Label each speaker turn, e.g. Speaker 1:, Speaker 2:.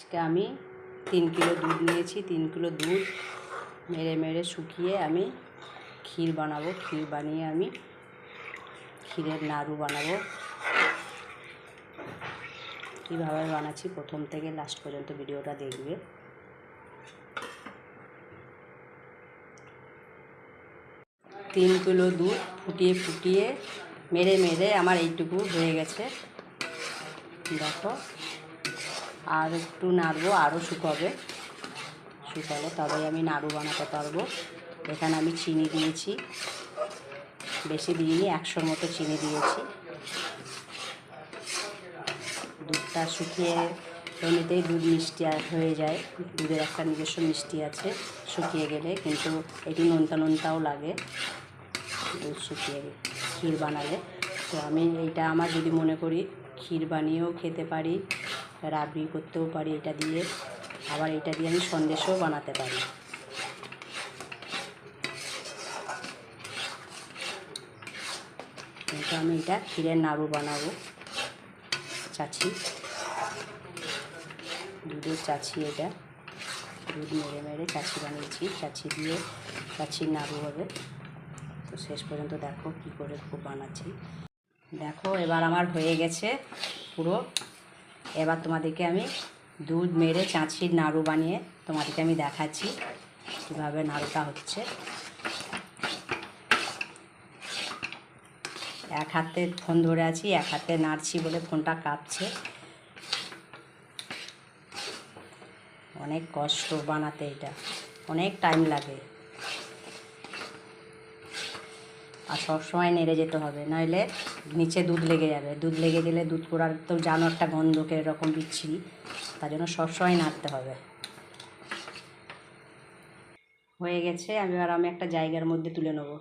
Speaker 1: আজকে আমি 3 কিলো দুধ নিয়েছি। 3 কিলো দুধ মেরে মেরে শুকিয়ে আমি ক্ষীর বানাবো। ক্ষীর বানিয়ে আমি ক্ষীরের নাড়ু বানাবো। কীভাবে বানাচ্ছি প্রথম থেকে লাস্ট পর্যন্ত ভিডিওটা দেখবে। তিন কিলো দুধ ফুটিয়ে ফুটিয়ে মেরে মেরে আমার এইটুকু হয়ে গেছে। দেখো, আর একটু নাড়বো, আরও শুকাবে। তবে আমি নাড়ু বানাতে পারবো। এখানে আমি চিনি দিয়েছি, বেশি দিইনি, 100 মতো চিনি দিয়েছি। দুধটা শুকিয়ে এমনিতেই দুধ মিষ্টি হয়ে যায়, দুধের একটা নিজস্ব মিষ্টি আছে শুকিয়ে গেলে, কিন্তু এটি নোনতা নোনতাও লাগে দুধ শুকিয়ে ক্ষীর বানালে। তো আমি এইটা আমার যদি মনে করি ক্ষীর বানিয়েও খেতে পারি, রাবড়ি করতেও পারি এটা দিয়ে, আবার এটা দিয়ে আমি সন্দেশও বানাতে পারি। কিন্তু আমি এটা ক্ষীরের নাড়ু বানাবো। চাছি, দুধের চাছি, এটা দুধ মেরে মেরে চাছি বানিয়েছি। চাছি দিয়ে চাছির নাড়ু হবে। তো শেষ পর্যন্ত দেখো কী করে খুব বানাচ্ছি। দেখো এবার আমার হয়ে গেছে পুরো। এবার তোমাদেরকে আমি দুধ মেরে চাছির নাড়ু বানিয়ে তোমাদেরকে আমি দেখাচ্ছি কীভাবে নাড়ুটা হচ্ছে। এক হাতে ফোন ধরে আছি, এক হাতে নাড়ছি বলে ফোনটা কাঁপছে। অনেক কষ্ট বানাতে, এটা অনেক টাইম লাগে, আর সবসময় নেড়ে যেতে হবে, নইলে নিচে দুধ লেগে যাবে। দুধ লেগে গেলে দুধ পোড়ার তো জানো একটা গন্ধকে এরকম বিচ্ছিরি, তার জন্য সবসময় নাড়তে হবে। হয়ে গেছে, আমি একটা জায়গার মধ্যে তুলে নেব।